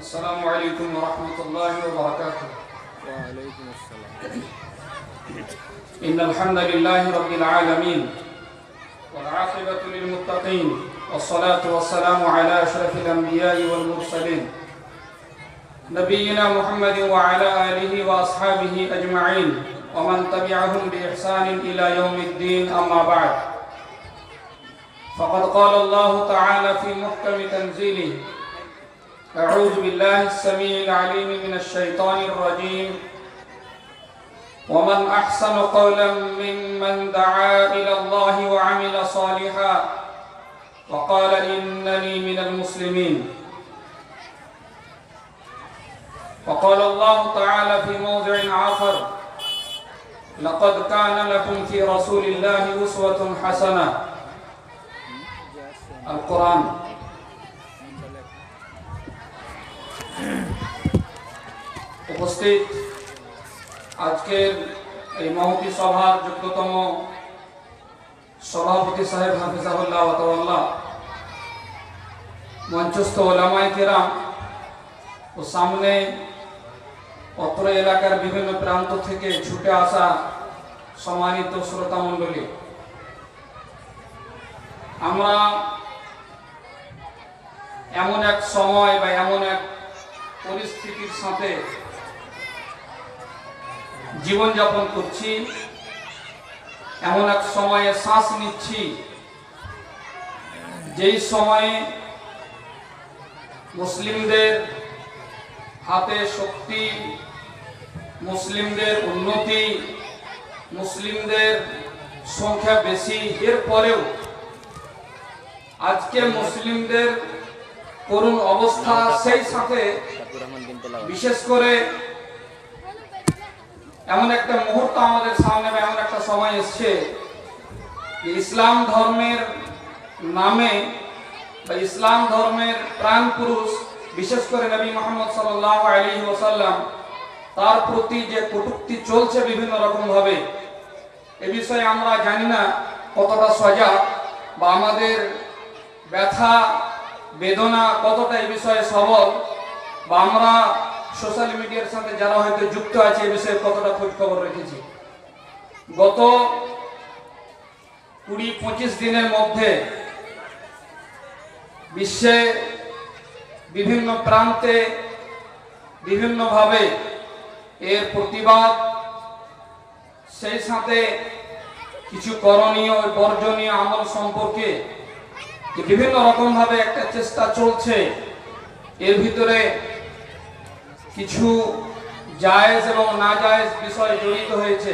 السلام عليكم ورحمة الله وبركاته. وعليكم السلام. إن الحمد لله رب العالمين والعاقبة للمتقين والصلاة والسلام على أشرف الأنبياء والمرسلين نبينا محمد وعلى آله وأصحابه أجمعين ومن تبعهم بإحسان إلى يوم الدين. أما بعد، فقد قال الله تعالى في محكم تنزيله: أعوذ بالله السميع العليم من الشيطان الرجيم. ومن أحسن قولا ممن دعا إلى الله وعمل صالحا وقال إنني من المسلمين. وقال الله تعالى في موضع آخر: لقد كان لكم في رسول الله أسوة حسنة. القرآن। উপস্থিত আজকের এই মহতি সভার যোগ্যতম সভাপতি সাহেব হাফিজাহুল্লাহ ওয়া তাআলা, মঞ্চস্থ ওলামায়ে কেরাম ও সামনে অত্র এলাকার বিভিন্ন প্রান্ত থেকে ছুটে আসা সম্মানিত শ্রোতা মণ্ডলী, আমরা এমন এক সময় বা এমন এক পরিস্থিতির সাথে জীবনযাপন করছি, এমন এক সময়ে শ্বাস নিচ্ছি যেই সময়ে মুসলিমদের হাতে শক্তি, মুসলিমদের উন্নতি, মুসলিমদের সংখ্যা বেশি, এরপরেও আজকে মুসলিমদের করুণ অবস্থা, সেই সাথে বিশেষ করে এমন একটা মুহূর্ত আমাদের সামনে বা এমন একটা সময় এসছে যে ইসলাম ধর্মের নামে বা ইসলাম ধর্মের প্রাণ পুরুষ বিশেষ করে নবী মুহাম্মদ সাল্লাল্লাহু আলাইহি ওয়াসাল্লাম, তার প্রতি যে কটূক্তি চলছে বিভিন্ন রকম ভাবে, এ বিষয়ে আমরা জানি না কতটা সজাগ বা আমাদের ব্যথা বেদনা কতটা এই বিষয়ে সবল, বা আমরা সোশ্যাল মিডিয়ার সাথে যারা হয়তো যুক্ত আছে এই বিষয়ে কতটা খোঁজ খবর রেখেছি। গত 20-25 দিনের মধ্যে বিশ্বে বিভিন্ন প্রান্তে বিভিন্নভাবে এর প্রতিবাদ, সেই সাথে কিছু করণীয় বর্জনীয় আমল সম্পর্কে বিভিন্ন রকম ভাবে একটা চেষ্টা চলছে। এর ভিতরে কিছু জায়েজ এবং না জায়েজ বিষয় জড়িত হয়েছে।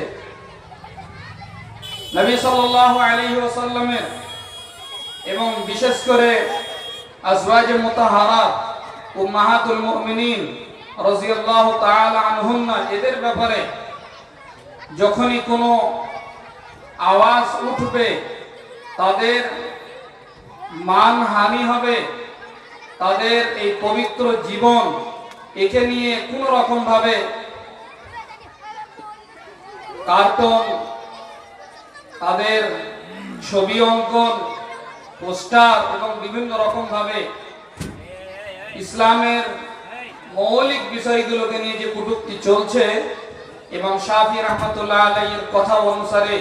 নবী সাল্লাল্লাহু আলাইহি ওয়াসাল্লামের এবং বিশেষ করে আজওয়াজে মুতাহারাত উম্মাহাতুল মুমিনিন রাদিয়াল্লাহু তাআলা আনহুন্না, এদের ব্যাপারে যখনই কোনো আওয়াজ উঠবে, তাদের মানহানি হবে, তাদের এই পবিত্র জীবন, একে নিয়ে কোন রকম ভাবে কার্টুন, তাদের ছবি অঙ্কন, পোস্টার এবং বিভিন্ন রকম ভাবে ইসলামের মৌলিক বিষয়গুলোকে নিয়ে যে কটূক্তি চলছে, এবং শাফি রাহমাতুল্লাহ আলাইহির কথা অনুসারে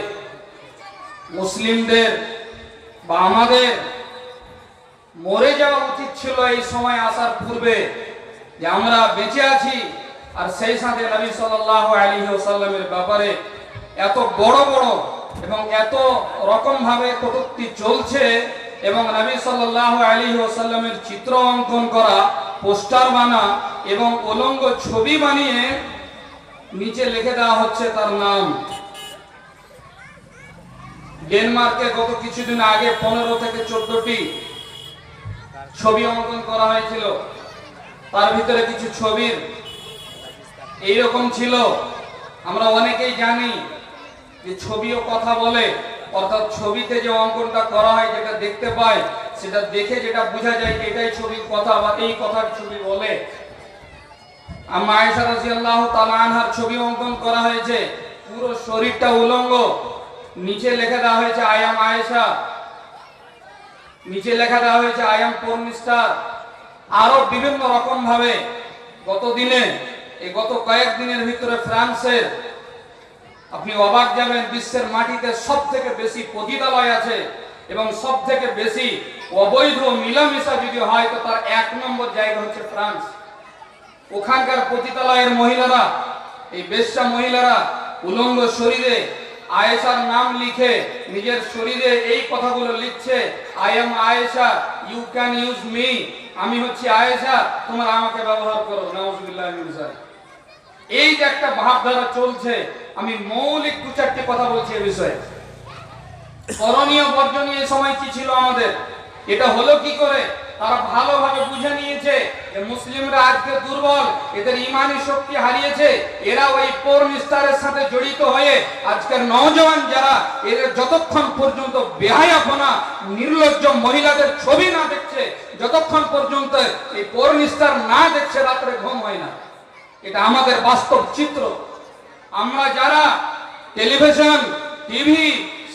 মুসলিমদের বা আমাদের মরে যাওয়া উচিত ছিল এই সময় আসার পূর্বে, যে আমরা বেঁচে আছি, আর সেই সাথে নবী সাল্লাল্লাহু আলাইহি ওয়াসাল্লামের ব্যাপারে এত বড় বড় এবং এত রকম ভাবে কটূক্তি চলছে, এবং নবী সাল্লাল্লাহু আলাইহি ওয়াসাল্লামের চিত্র অঙ্কন করা, পোস্টার বানা এবং উলঙ্গ ছবি বানিয়ে নিচে লিখে দেওয়া হচ্ছে তার নাম। ডেনমার্কে গত কিছুদিন আগে 15 থেকে 14টি ছবি অঙ্কন করা হয়েছিল। তার ভিতরে কিছু ছবির এইরকম ছিল, আমরা অনেকেই জানি যে ছবিও কথা বলে, অর্থাৎ ছবিতে যে অঙ্কনটা করা হয়, যেটা দেখতে পাই, সেটা দেখে যেটা বোঝা যায় এটাই ছবির কথা বা এই কথার ছবি বলে। আম্মা আয়েশা রাদিয়াল্লাহু তাআলা আনহার ছবি অঙ্কন করা হয়েছে, পুরো শরীরটা উলঙ্গ, নিচে লেখা দেওয়া হয়েছে আই এম আয়েশা, নিচে লেখা দেওয়া হয়েছে আই এম পর্ন স্টার। আরো বিভিন্ন রকম ভাবে গত কয়েকদিনের ভিতরে ফ্রান্সের, আপনি অবাক যাবেন, বিশ্বের মাটিতে সব থেকে বেশি পতিতালয় আছে এবং সব থেকে বেশি অবৈধ মিলামিশা যদি হয় তো তার 1 নম্বর জায়গা হচ্ছে ফ্রান্স। ওখানকার পতিতালয়ের মহিলারা, এই বেশ্যা মহিলারা উলঙ্গ শরীরে আয়েশার নাম লিখে নিজের শরীরে এই কথাগুলো লিখছে, I am Ayesha, you can use me, আমি হচ্ছি আয়েশা, তোমরা আমাকে ব্যবহার করো। নাউজুবিল্লাহ মিন যালিক। এই যে একটা ভাবধারা চলছে, আমি মৌলিক 2-4টি কথা বলছি এই বিষয়ে। করণীয় বর্জনীয় এই সময় কি ছিল আমাদের, এটা হলো কি করে? তারা ভালোভাবে বুঝে নিয়েছে যে মুসলিমরা আজকে দুর্বল, এদের ইমানি শক্তি হারিয়েছে, এরা ওই পর্ন স্টারের সাথে জড়িত হয়ে আজকের নওজওয়ান যারা, এদের যতক্ষণ পর্যন্ত বেহায়াপনা নির্লজ্জ মহিলাদের ছবি না দেখছে, যতক্ষণ পর্যন্ত এই পর্ন স্টার না দেখছে, রাত্রে ঘুম হয় না। এটা আমাদের বাস্তব চিত্র। আমরা যারা টেলিভিশন, টিভি,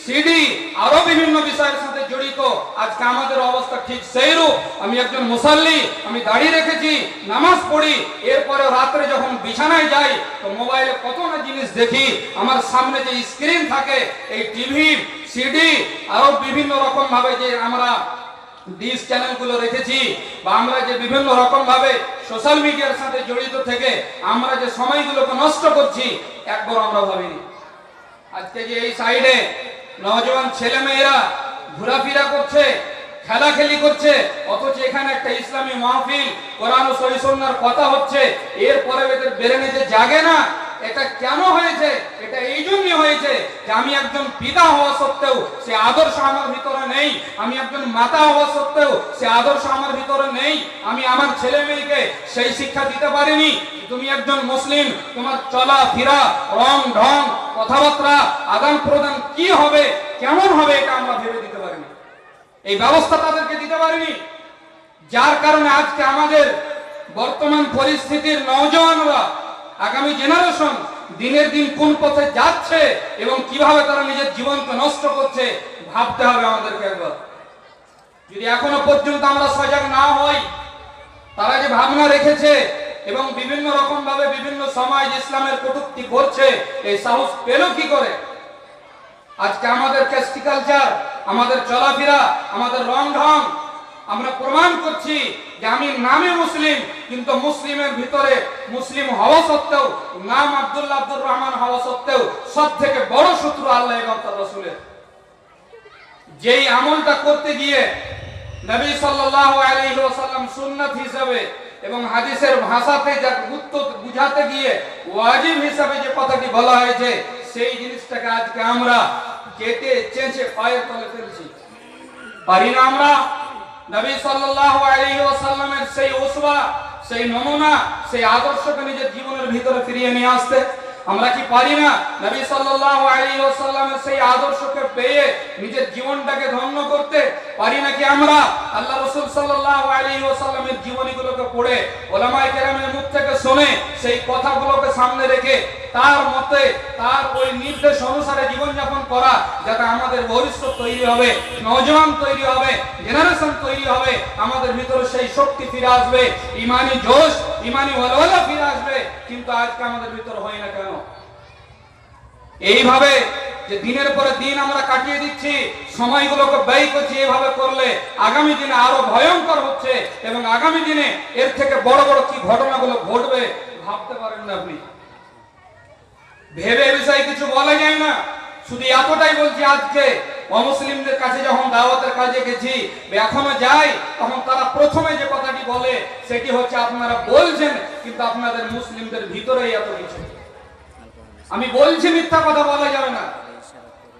সিডি আরো বিভিন্ন বিষয়ের সাথে জড়িত, আজকে আমাদের অবস্থা ঠিক সেইরূপ। আমি একজন মুসাল্লি, আমি দাঁড়িয়ে রেখেছি, নামাজ পড়ি, এরপরে রাত্রে যখন বিছানায় যাই তো মোবাইলে কত না জিনিস দেখি। আমার সামনে যে স্ক্রিন থাকে, এই টিভি, সিডি আরো বিভিন্ন রকম ভাবে যে আমরা ডিশ চ্যানেলগুলো রেখেছি, বা আমরা যে বিভিন্ন রকম ভাবে সোশ্যাল মিডিয়ার সাথে জড়িত থেকে আমরা যে সময়গুলোকে নষ্ট করছি, একবার আমরা ভাবিনি। আজকে যে এই সাইডে নওজওয়ান ছেলে মেয়েরা ঘোরাফেরা করছে, খেলাখেলি করছে, অথচ এখানে একটা ইসলামী মাহফিল, কোরআন ও সহিহ সুন্নাহর কথা হচ্ছে, এরপরে এদের ব্রেনে যে জাগে না, এটা কেন হয়েছে? এটা এই জন্যই হয়েছে যে আমি একজন পিতা হওয়া সত্ত্বেও সে আদর্শ আমার ভিতরে নেই, আমি একজন মাতা হওয়া সত্ত্বেও সে আদর্শ আমার ভিতরে নেই, আমি আমার ছেলে মেয়েকে সেই শিক্ষা দিতে পারিনি। তুমি একজন মুসলিম, তোমার চলা ফেরা, রং ঢং, কথাবার্তা, আদান প্রদান কি হবে, কেমন হবে, এটা আমরা ভেবে দিতে পারিনি, এই ব্যবস্থা তাদেরকে দিতে পারিনি। যার কারণে আজকে আমাদের বর্তমান পরিস্থিতির নওজওয়ানরা, আগামী জেনারেশন দিনের দিন কোন পথে যাচ্ছে এবং কিভাবে তারা নিজের জীবনকে নষ্ট করছে, ভাবতে হবে আমাদেরকে একবার। যদি এখনো পর্যন্ত আমরা সজাগ না হই, তারা যে ভাবনা রেখেছে এবং বিভিন্ন রকম ভাবে বিভিন্ন সমাজ ইসলামের কটূক্তি করছে, এই সাহস পেল কি করে? আজকে আমাদের কৃষ্টি কালচার, আমাদের চলাফেরা, আমাদের রং ঢং, আমরা প্রমাণ করছি যে আমি নামে মুসলিম, কিন্তু মুসলিমের ভিতরে মুসলিম হওয়া সত্ত্বেও, নাম আব্দুল্লাহ আব্দুর রহমান হওয়া সত্ত্বেও সব থেকে বড় শত্রু আল্লাহ এবং তার রাসূলের। যেই আমলটা করতে গিয়ে নবী সাল্লাল্লাহু আলাইহি ওয়াসাল্লাম সুন্নাত হিসাবে এবং হাদিসের ভাষাতে যা উত্তর বুঝাতে গিয়ে ওয়াজিব হিসাবে যে কথাটি বলা হয়েছে, সেই জিনিসটাকে আজকে আমরা কেটে চেঁচে পায়ের তলে ফেলছি। পারি না আমরা নবী সাল্লাল্লাহু আলাইহি ওয়াসাল্লামের সেই উসওয়া, সেই নমুনা, সেই আদর্শকে নিজের জীবনের ভিতরে ফিরিয়ে নিয়ে আসতে? আমরা কি পারি না নবী সাল্লাল্লাহু আলাইহি ওয়াসাল্লামের সেই আদর্শকে পেয়ে নিজের জীবনটাকে ধন্য করতে? পারি নাকি আমরা আল্লাহ রাসূল সাল্লাল্লাহু আলাইহি ওয়াসাল্লামের জীবনীগুলোকে পড়ে, উলামায়ে কেরামের মুখ থেকে শুনে, সেই কথাগুলোকে সামনে রেখে তার মতে, তার ওই নির্দেশ অনুসারে জীবনযাপন করা, যাতে আমাদের ভবিষ্যৎ তৈরি হবে, নওজওয়ান তৈরি হবে, জেনারেশন তৈরি হবে, আমাদের ভিতরে সেই শক্তি ফিরে আসবে, ইমানি জোশ, ইমানি ওয়ালওয়ালা ফিরে আসবে। কিন্তু আজকে আমাদের ভিতরে হয় না কেন? এইভাবে যে দিনের পরে দিন আমরা কাটিয়ে দিচ্ছি, সময়গুলোকে ব্যয় করছি, এভাবে করলে আগামী দিনে আরো ভয়ঙ্কর হচ্ছে এবং আগামী দিনে এর থেকে বড় বড় কি ঘটনাগুলো ঘটবে ভাবতে পারেন না আপনি। ভেবে বিষয়ে কিছু বলা যায় না। শুধু এতটাই বলছি, আজকে অমুসলিমদের কাছে যখন দাওয়াতের কাজে গেছি, এখনো যাই, তখন তারা প্রথমে যে কথাটি বলে সেটি হচ্ছে, আপনারা বলছেন কিন্তু আপনাদের মুসলিমদের ভিতরেই এত কিছু। আমি বলছি মিথ্যা কথা বলা যাবে না,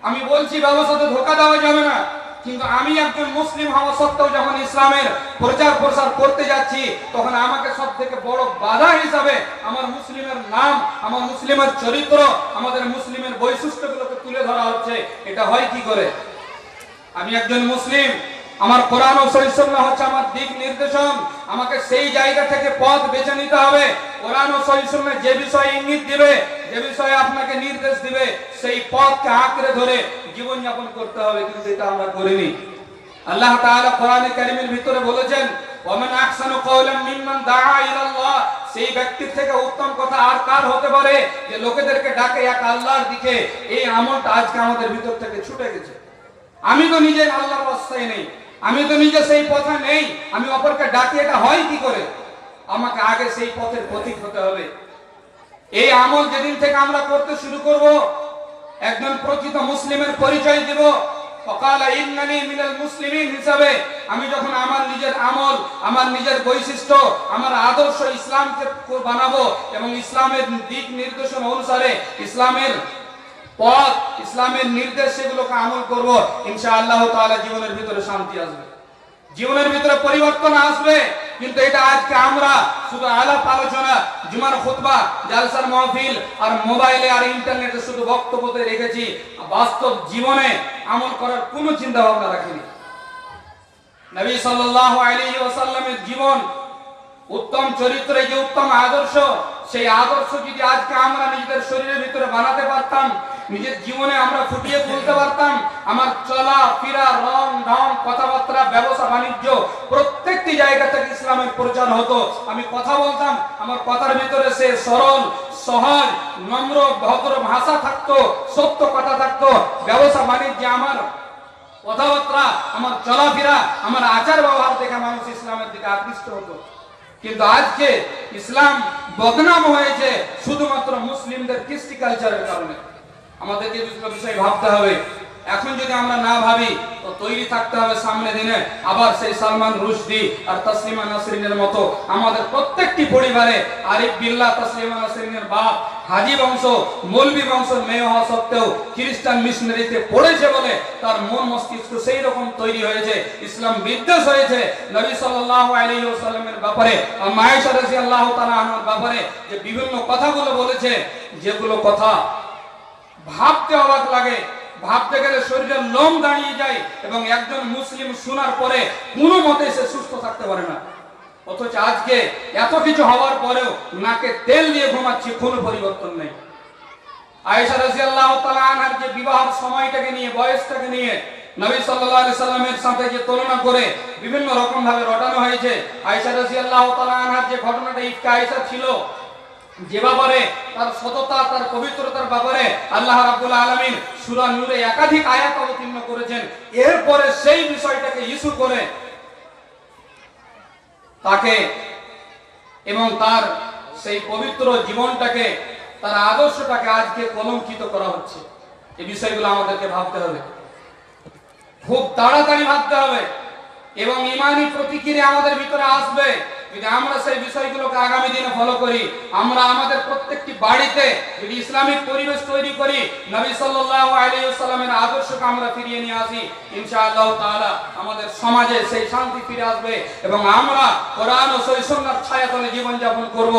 আমি বলছি ব্যবসাতে ধোঁকা দেওয়া যাবে না, কিন্তু আমি একজন মুসলিম হওয়া সত্ত্বেও যখন ইসলামের প্রচার প্রসার করতে যাচ্ছি, তখন আমাকে সব থেকে বড় বাধা হিসাবে আমার মুসলিমের নাম, আমার মুসলিমের চরিত্র, আমাদের মুসলিমের বৈশিষ্ট্যগুলোকে তুলে ধরা হচ্ছে। এটা হয় কি করে? আমি একজন মুসলিম, আমার কোরআন ও সহিহ সুন্নাহ হচ্ছে আমার দিক নির্দেশন, আমাকে সেই জায়গা থেকে পথ বেছে নিতে হবে। কোরআন ও সহিহ সুন্নাহ যে বিষয়ে ইঙ্গিত দিবে, যে বিষয়ে আপনাকে নির্দেশ দিবে, সেই পথকে আঁকড়ে ধরে জীবন যাপন করতে হবে, কিন্তু এটা আমরা করিনি। আল্লাহ তাআলা কোরআনে কারীমের ভিতরে বলেছেন, ওয়া মান আহসানু কওলাম মিম্মান দাআ ইলাল্লাহ, সেই ব্যক্তির থেকে উত্তম কথা আর কার হতে পারে যে লোকেদেরকে ডাকে এক আল্লাহর দিকে। এই আমলটা আজকে আমাদের ভিতর থেকে ছুটে গেছে। আমি তো নিজে আল্লাহর রাস্তায় নেই, আমি তো নিজে সেই পথে নেই, আমি অপরকে ডাকি, এটা হয় কি করে? আমাকে আগে সেই পথের পথিক হতে হবে। এই আমল যেদিন থেকে আমরা করতে শুরু করব, একজন প্রকৃত মুসলিমের পরিচয় দেব। ওয়াকালা ইন্নানি মিনাল মুসলিমিন হিসাবে আমি যখন আমার নিজের আমল, আমার নিজের বৈশিষ্ট্য, আমার আদর্শ ইসলামকে বানাবো এবং ইসলামের দিক নির্দেশনা অনুসারে ইসলামের পথ, ইসলামের নির্দেশ সেগুলোকে আমল করব, ইনশাআল্লাহ তাআলা জীবনের ভিতরে শান্তি আসবে, জীবনের ভিতরে পরিবর্তন আসবে। কিন্তু এটা আজকে আমরা শুধু আলাপ আলোচনা, জুমার খুতবা, জালসার মাহফিল আর মোবাইলে আর ইন্টারনেটে শুধু বক্তব্যতে রেখেছি, বাস্তব জীবনে আমল করার কোনো চিন্তা ভাবনা রাখিনি। নবী সাল্লাল্লাহু আলাইহি ওয়াসাল্লামের জীবন, উত্তম চরিত্রে যে উত্তম আদর্শ, সেই আদর্শ যদি আজকে আমরা নিজেদের শরীরের ভিতরে বানাতে পারতাম, নিজের জীবনে আমরা ফুটিয়ে তুলতে পারতাম, আমার চলা ফেরা, রং ঢং, কথাবার্তা, ব্যবসা বাণিজ্য প্রত্যেকটি জায়গা থেকে ইসলামের প্রচার হতো। আমি কথা বলতাম, আমার কথার ভিতরে সে সরল, সহজ, নম্র, ভদ্র ভাষা থাকতো, সত্য কথা থাকতো। ব্যবসা বাণিজ্যে আমার কথাবার্তা, আমার চলাফেরা, আমার আচার ব্যবহার দেখে মানুষ ইসলামের দিকে আকৃষ্ট হতো। কিন্তু আজকে ইসলাম বদনাম হয়েছে শুধুমাত্র মুসলিমদের কৃষ্টি কালচারের কারণে। আমাদেরকে দুটো বিষয় ভাবতে হবে। এখন যদি আমরা না ভাবি তো তৈরি থাকতে হবে সামনে দিনে আবার সেই সালমান রুশদি আর তাসলিমা নাসরিনের মতো আমাদের প্রত্যেকটি পরিবারে আরিফ বিল্লাহ তাসলিমা নাসরিনের বাপ হাজি বংশ, মৌলভী বংশের মেয়ে হওয়া সত্ত্বেও খ্রিস্টান মিশনারিতে পড়েছে বলে তার মন মস্তিষ্ক সেই রকম তৈরি হয়েছে, ইসলাম বিদ্বেষ হয়েছে। নবী সাল্লাল্লাহু আলাইহি ওয়াসাল্লামের ব্যাপারে, মা আয়েশা রাদিয়াল্লাহু তাআলা আনহার ব্যাপারে যে বিভিন্ন কথাগুলো বলেছে, যেগুলো কথা ভাবতে অবাক লাগে, ভাবতে গেলে শরীরের লোম দাঁড়িয়ে যায় এবং একজন মুসলিম শোনার পরে কোনো মতে সে সুস্থ থাকতে পারে না। অথচ আজকে এত কিছু হওয়ার পরেও নাকে তেল দিয়ে ঘুমাচ্ছি, কোনো পরিবর্তন নেই। আয়েশা রাদিয়াল্লাহু তাআলা আনহার যে বিবাহের সময়টাকে নিয়ে, বয়সটাকে নিয়ে নবী সাল্লাল্লাহু আলাইহি সাল্লামের সাথে যে তুলনা করে বিভিন্ন রকম ভাবে রটানো হয়েছে। আয়েশা রাদিয়াল্লাহু তাআলা আনহার যে ঘটনাটা ইফকা আয়েশা ছিল, যে ব্যাপারে তার সততা, তার পবিত্রতার ব্যাপারে আল্লাহ রাব্বুল আলামিন সূরা নূরে একাধিক আয়াত অবতীর্ণ করেছেন, এরপরে সেই বিষয়টাকে ইস্যু করে তাকে এবং তার সেই পবিত্র জীবনটাকে, তার আদর্শটাকে আজকে কলঙ্কিত করা হচ্ছে। এই বিষয়গুলো আমাদেরকে ভাবতে হবে, খুব তাড়াতাড়ি ভাবতে হবে এবং ঈমানি প্রতিক্রিয়া আমাদের ভিতরে আসবে যদি আমরা সেই বিষয়গুলোকে আগামী দিনে ফলো করি। আমরা আমাদের প্রত্যেকটি বাড়িতে যদি ইসলামিক পরিবেশ তৈরি করি, নবী সাল্লাল্লাহু আলাইহি ওয়াসাল্লামের আদর্শকে আমরা ফিরিয়ে নিয়ে আসি, ইনশাআল্লাহ তাআলা আমাদের সমাজে সেই শান্তি ফিরে আসবে এবং আমরা কোরআন ও সুন্নাহর ছায়াতলে জীবন যাপন করব।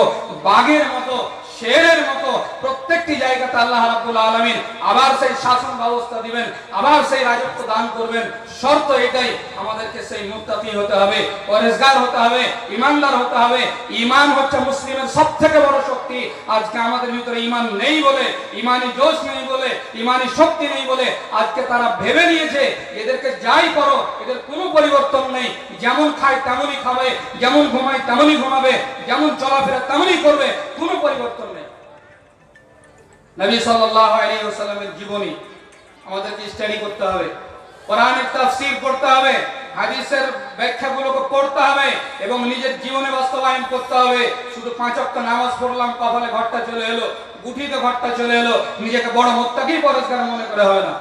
বাঘের মতো, শেরের মতো প্রত্যেকটি জায়গাতে আল্লাহ রাব্বুল আলামিন আবার সেই শাসন ব্যবস্থা দিবেন, আবার সেই রাজত্ব দান করবেন। শর্ত এটাই, আমাদেরকে সেই মুত্তাকি হতে হবে, পরহেজগার হতে হবে, ঈমানদার হতে হবে। ঈমান হচ্ছে মুসলিমের সবথেকে বড় শক্তি। আজকে আমাদের ভিতরে ঈমান নেই বলে, ঈমানি জোশ নেই বলে, ঈমানি শক্তি নেই বলে আজকে তারা ভেবে নিয়েছে এদেরকে যাই করো এদের কোনো পরিবর্তন নেই, যেমন খায় তেমনই খাবে, যেমন ঘুমায় তেমনই ঘুমাবে, যেমন চলাফেরা তেমনই করবে, কোনো পরিবর্তন নেই। নবী সাল্লাল্লাহু আলাইহি ওয়াসাল্লামের জীবনী আমাদেরকে স্টাডি করতে হবে, কোরআনের তাফসীর পড়তে হবে, হাদিসের ব্যাখ্যাগুলোকে পড়তে হবে এবং নিজের জীবনে বাস্তবায়ন করতে হবে। শুধু 5 ওয়াক্ত নামাজ পড়লাম, কপালে ঘরটা চলে এলো, গুঠিতে ঘরটা চলে এলো, নিজেকে বড় মুত্তাকি পরহেজগার মনে করে হয় না।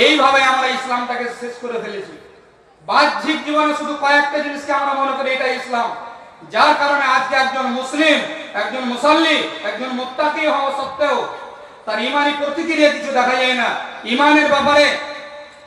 এইভাবে আমরা ইসলামটাকে শেষ করে ফেলেছি। বাহ্যিক জীবনে শুধু কয়েকটা জিনিসকে আমরা মনে করি এটা ইসলাম, যার কারণে আজকে একজন মুসলিম, একজন মুসাল্লি, একজন মুত্তাকি হওয়া সত্ত্বেও তার ঈমানি প্রতিক্রিয়া কিছু দেখা যায় না। ঈমানের ব্যাপারে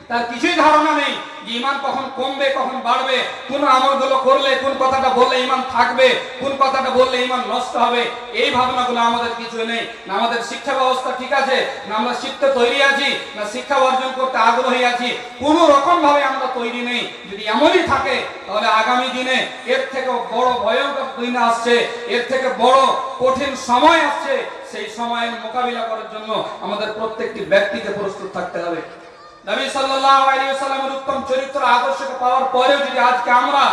তার কিছুই ধারণা নেই যে ঈমান কখন কমবে, কখন বাড়বে, কোন আমলগুলো করলে, কোন কথাটা বললে ঈমান থাকবে, কোন কথাটা বললে ঈমান নষ্ট হবে। এই ভাবনাগুলো আমাদের কিছু নেই। না আমাদের শিক্ষা ব্যবস্থা ঠিক আছে, না আমরা শিখতে তৈরি আছি, না শিক্ষা অর্জন করতে আগ্রহী আছি, কোনো রকম ভাবে আমরা তৈরি নেই। যদি এমনই থাকে তাহলে আগামী দিনে এর থেকে বড় ভয়ঙ্কর দিন আসছে, এর থেকে বড় কঠিন সময় আসছে। সেই সময়ের মোকাবিলা করার জন্য আমাদের প্রত্যেকটি ব্যক্তিকে প্রস্তুত থাকতে হবে। নবী সাল্লাল্লাহু আলাইহি ওয়াসাল্লামের উত্তম চরিত্র আদর্শকে পাওয়ার পরেও যদি আজকে আমরা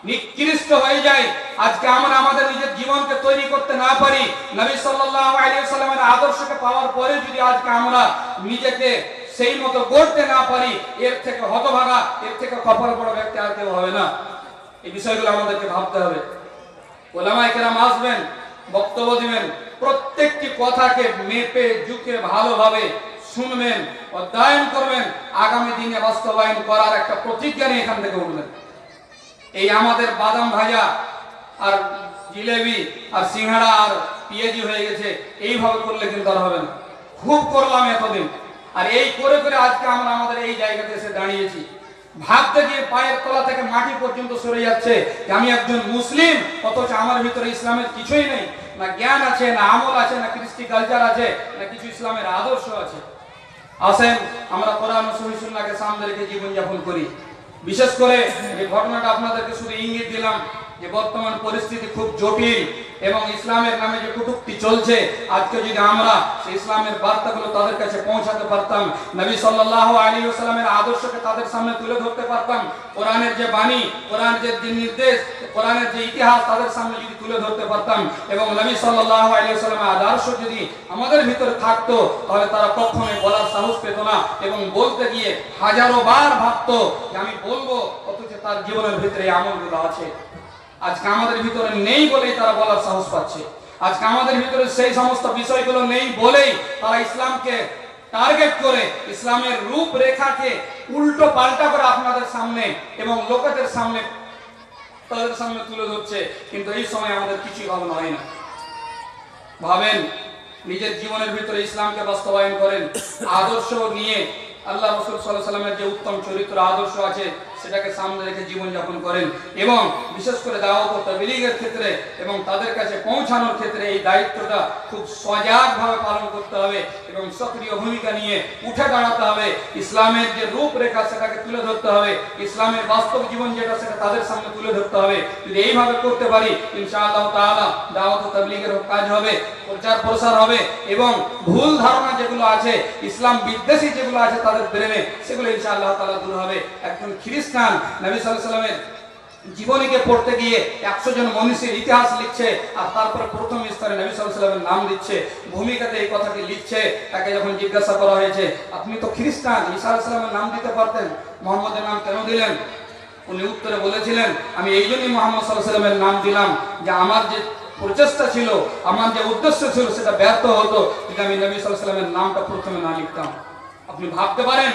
নিকৃষ্ট হয়ে যায়। আজকে আমরা আমাদের নিজের জীবনকে তৈরি করতে না পারি, নবী সাল্লাল্লাহু আলাইহি ওয়াসাল্লামের আদর্শকে পাওয়ার পরে যদি আজকে আমরা নিজেকে সেই মতো গড়তে না পারি, এর থেকে হতভাগা, এর থেকে কপাল পড়া ব্যক্তি আর কেউ হবে না। এই বিষয়গুলো আমাদেরকে ভাবতে হবে। ওলামায়ে কেরাম আসবেন, বক্তব্য দিবেন, প্রত্যেকটি কথাকে মেপে ঝুঁকে ভালোভাবে শুনবেন, অধ্যয়ন করবেন, আগামী দিনে বাস্তবায়ন করার একটা প্রতিজ্ঞা নিয়ে এখান থেকে উঠবেন। এই আমাদের বাদাম ভাজা আর জিলেবি আর সিঙ্গাড়া আর পেঁয়াজি হয়ে গেছে, এইভাবে করলে কিন্তু আর হবে না। খুব করলাম এতদিন, আর এই করে করে আজকে আমরা আমাদের এই জায়গাতে এসে দাঁড়িয়েছি। ভাবতে গিয়ে পায়ের তলা থেকে মাটি পর্যন্ত সরে যাচ্ছে যে আমি একজন মুসলিম, অথচ আমার ভিতরে ইসলামের কিছুই নেই, না জ্ঞান আছে, না আমল আছে, না কৃষ্টি কালচার আছে, না কিছু ইসলামের আদর্শ আছে। আসেন আমরা কোরআন ও সহিহ সুন্নাহকে সামনে রেখে জীবনযাপন করি। বিশেষ করে যে ঘটনাটা আপনাদেরকে শুধু ইঙ্গিত দিলাম যে বর্তমান পরিস্থিতি খুব জটিল এবং ইসলামের নামে যে কটূক্তি চলছে, আজকে যদি আমরা সেই ইসলামের বার্তাগুলো তাদের কাছে পৌঁছাতে পারতাম, নবী সাল্লাল্লাহু আলাইহি ওয়াসাল্লামের আদর্শকে তাদের সামনে তুলে ধরতে পারতাম, কোরআনের যে বাণী, কোরআনের যে নির্দেশ, কোরআনের যে ইতিহাস তাদের সামনে যদি তুলে ধরতে পারতাম এবং নবী সাল্লাল্লাহু আলাইহি ওয়াসাল্লামের আদর্শ যদি আমাদের ভিতরে থাকতো, তাহলে তারা কখনোই বলার সাহস পেত না এবং বলতে গিয়ে হাজারো বার ভাবতো যে আমি বলবো, অথচ তার জীবনের ভিতরে এই আমলগুলো আছে। আজকে আমাদের ভিতরে নেই বলেই তারা বলার সাহস পাচ্ছে। আজকে আমাদের ভিতরে সেই সমস্ত বিষয়গুলো নেই বলেই তারা ইসলামকে টার্গেট করে ইসলামের রূপরেখাকে উল্টো পাল্টা করে আপনাদের সামনে এবং লোকেদের সামনে তাদের সামনে তুলে ধরছে। কিন্তু এই সময় আমাদের কিছুই ভাবনা হয় না। ভাবেন, নিজের জীবনের ভিতরে ইসলামকে বাস্তবায়ন করেন, আদর্শ নিয়ে আল্লাহ রাসূল সাল্লাল্লাহু আলাইহি ওয়াসাল্লামের যে উত্তম চরিত্র আদর্শ আছে সেটাকে সামনে রেখে জীবনযাপন করেন এবং বিশেষ করে দাওয়াত ও তাবলীগের ক্ষেত্রে এবং তাদের কাছে পৌঁছানোর ক্ষেত্রে এই দায়িত্বটা খুব সজাগভাবে পালন করতে হবে এবং সক্রিয় ভূমিকা নিয়ে উঠে দাঁড়াতে হবে। ইসলামের যে রূপরেখা সেটাকে তুলে ধরতে হবে, ইসলামের বাস্তব জীবন যেটা সেটা তাদের সামনে তুলে ধরতে হবে। যদি এইভাবে করতে পারি, ইনশাআল্লাহ তাআলা দাওয়াত ও তাবলীগের কাজ হবে, প্রচার প্রসার হবে এবং ভুল ধারণা যেগুলো আছে, ইসলাম বিদ্বেষী যেগুলো আছে তাদের ব্রেনে, সেগুলো ইনশাআল্লাহ তাআলা দূর হবে। একজন খ্রিস্টান নবী সাল্লাল্লাহু আলাইহি ওয়াসাল্লামের জীবনীকে পড়তে গিয়ে 100 জন মনীষীর ইতিহাস লিখছে আর তারপরে প্রথম স্তরে নবী সাল্লাল্লাহু আলাইহি ওয়াসাল্লামের নাম দিচ্ছে, ভূমিকাতে এই কথাটি লিখছে। তাকে যখন জিজ্ঞাসা করা হয়েছে, আপনি তো খ্রিস্টান, ঈসা আলাইহিস সালামের নাম দিতে পারতেন, মুহাম্মদের নাম কেন দিলেন? উনি উত্তরে বলেছিলেন, আমি এই জন্যই মুহাম্মদ সাল্লাল্লাহু আলাইহি ওয়াসাল্লামের নাম দিলাম যে আমার যে প্রচেষ্টা ছিল, আমার যে উদ্দেশ্য ছিল সেটা ব্যর্থ হতো যদি আমি নবী সাল্লাল্লাহু আলাইহি ওয়াসাল্লামের নামটা প্রথমে না লিখতাম। আপনি ভাবতে পারেন,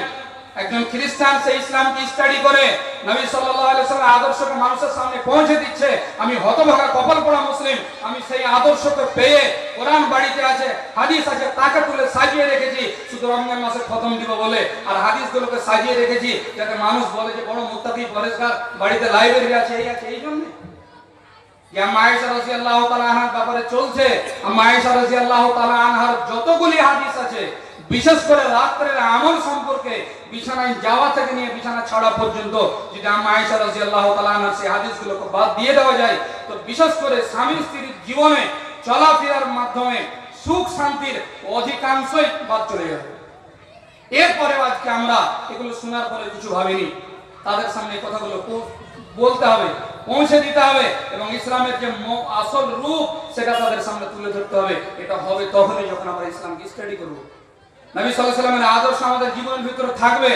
একজন খ্রিস্টান সেই ইসলামকে স্টাডি করে নবী সাল্লাল্লাহু আলাইহি ওয়াসাল্লামের আদর্শকে মানুষের সামনে পৌঁছে দিচ্ছে। আমি হতভাগা কপাল পোড়া মুসলিম, আমি সেই আদর্শকে পেয়ে কোরআন বাড়িতে আছে, হাদিস আছে, তাকে তুলে সাজিয়ে রেখেছি শুধু রমজান মাসে খতম দিব বলে, আর হাদিসগুলোকে সাজিয়ে রেখেছি যাতে মানুষ বলে যে বড় মুত্তাকি পরেশগার, বাড়িতে লাইব্রেরি আছে, এই আছে, এই জন্য যে আম্মা আয়েশা রাদিয়াল্লাহু তাআলা আনহার ব্যাপারে চলছে। আম্মা আয়েশা রাদিয়াল্লাহু তাআলা আনহার যতগুলি হাদিস আছে, বিশেষ করে রাত্রের আমল সম্পর্কে, বিছানায় যাওয়া থেকে নিয়ে বিছানা ছাড়া পর্যন্ত, যদি আম্মা আয়েশা রাদিয়াল্লাহু তাআলা আনহার সেই হাদিসগুলোকে বাদ দিয়ে দেওয়া যায়, তো বিশেষ করে স্বামী স্ত্রীর জীবনে চলাফেরার মাধ্যমে সুখ শান্তির অধিকাংশই বাদ চলে যাবে। এরপরে আজকে আমরা এগুলো শোনার পরে কিছু ভাবিনি, তাদের সামনে কথাগুলো বলতে হবে, পৌঁছে দিতে হবে এবং ইসলামের যে আসল রূপ সেটা তাদের সামনে তুলে ধরতে হবে। এটা হবে তখনই যখন আমরা ইসলামকে স্টাডি করব, নবী সাল্লাল্লাহু আলাইহি ওয়াসাল্লামের আদর্শ আমাদের জীবনের ভিতরে থাকবে।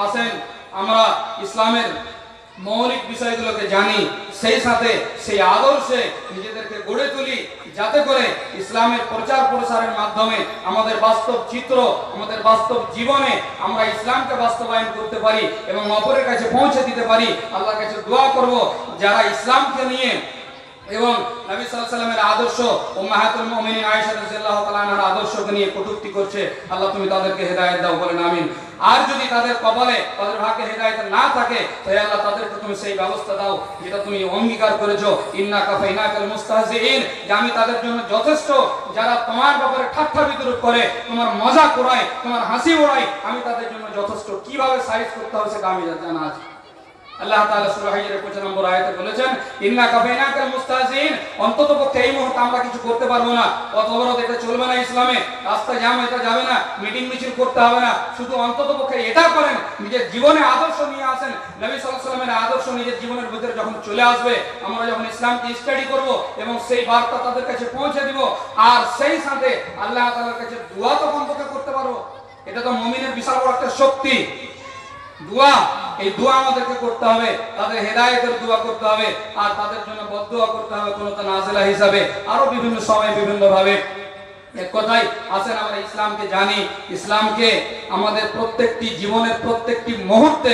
আসেন আমরা ইসলামের মৌলিক বিষয়গুলোকে জানি, সেই সাথে সেই আদর্শে নিজেদেরকে গড়ে তুলি, যাতে করে ইসলামের প্রচার প্রসারের মাধ্যমে আমাদের বাস্তব চিত্র, আমাদের বাস্তব জীবনে আমরা ইসলামকে বাস্তবায়ন করতে পারি এবং অপরের কাছে পৌঁছে দিতে পারি। আল্লাহর কাছে দোয়া করব, যারা ইসলামকে নিয়ে এবং নবী সাল্লাল্লাহু আলাইহি ওয়াসাল্লামের আদর্শ উম্মাহাতুল মুমিনিন আয়েশা রাদিয়াল্লাহু তাআলা আনহার আদর্শকে নিয়ে কটূক্তি করছে, আল্লাহ তুমি তাদেরকে হেদায়েত দাও, বলেন আমিন। আর যদি তাদের কপালে, তাদের ভাগ্যে হেদায়েত না থাকে, তাহলে আল্লাহ তাদেরকে তুমি সেই ব্যবস্থা দাও যেটা তুমি অঙ্গীকার করেছো, ইন্না কাফাইনাকাল মুস্তাহজিইন, যে আমি তাদের জন্য যথেষ্ট, যারা তোমার ব্যাপারে ঠাট্টা বিদ্রূপ করে, তোমার মজাক উড়ায়, তোমার হাসি উড়ায়, আমি তাদের জন্য যথেষ্ট। কিভাবে সাইজ করতে হবে সেটা আমি জানা আছে। আল্লাহ তাআলা সূরা হিজরের 25 নম্বর আয়াতে বলেছেন, ইন্না কাফাইনাকাল মুস্তাহজিন, অন্ততপক্ষে এই মুহূর্তে আমরা কিছু করতে পারবো না, কত অবরোধ এটা চলবে না, ইসলামে রাস্তা জ্যাম এটা যাবে না, মিটিং মিছিল করতে হবে না, শুধু অন্ততপক্ষে এটা করেন, নিজের জীবনে আদর্শ নিয়ে আসেন। নবী সাল্লাল্লাহু আলাইহি ওয়াসাল্লামের আদর্শ নিজের জীবনের ভিতরে যখন চলে আসবে, আমরা যখন ইসলামকে স্টাডি করব এবং সেই বার্তা তাদের কাছে পৌঁছে দিব, আর সেই সাথে আল্লাহ তাআলার কাছে দোয়া তো কমপক্ষে করতে পারবো। এটা তো মুমিনের বিশাল বড় একটা শক্তি, দোয়া। এই দোয়া আমাদেরকে করতে হবে, তাদের হেদায়েতের দোয়া করতে হবে, আর তাদের জন্য বদদোয়া করতে হবে কুনুত নাজিলা হিসাবে, আরো বিভিন্ন সময় বিভিন্ন ভাবে। এক কথাই আসেন আমরা ইসলামকে জানি, ইসলামকে আমাদের প্রত্যেকটি জীবনের প্রত্যেকটি মুহূর্তে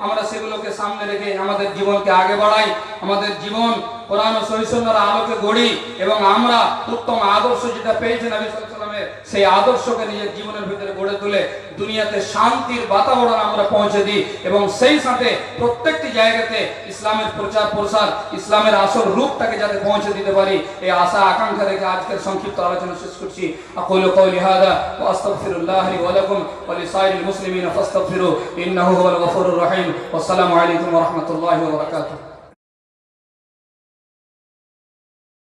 আমরা সেগুলোকে সামনে রেখে আমাদের জীবনকে আগে বাড়াই, আমাদের জীবন কোরআন ও সহিহ সুন্নাহর আলোকে গড়ি, এবং আমরা উত্তম আদর্শ যেটা পেয়েছি নবী সাল্লাল্লাহু আলাইহি ওয়াসাল্লামের, সেই আদর্শকে নিজের জীবনের ভিতরে গড়ে তুলে দুনিয়াতে শান্তির বাতাবরণ আমরা পৌঁছে দিই, এবং সেই সাথে প্রত্যেকটি জায়গাতে ইসলামের প্রচার প্রসার, ইসলামের আসল রূপটাকে যাতে পৌঁছে দিতে পারি, এই আশা আকাঙ্ক্ষা রেখে আজকের সংক্ষিপ্ত আলোচনা শেষ করছি। আকুলু কওলি হাযা ওয়া আস্তাগফিরুল্লাহ লি ওয়া লাকুম ওয়া লিসাইরিল মুসলিমিনা ফাস্তাগফিরু ইন্নাহু হুয়াল গফুরুর রহিম। ওয়া আসসালামু আলাইকুম ওয়া রাহমাতুল্লাহি ওয়া বারাকাতুহু।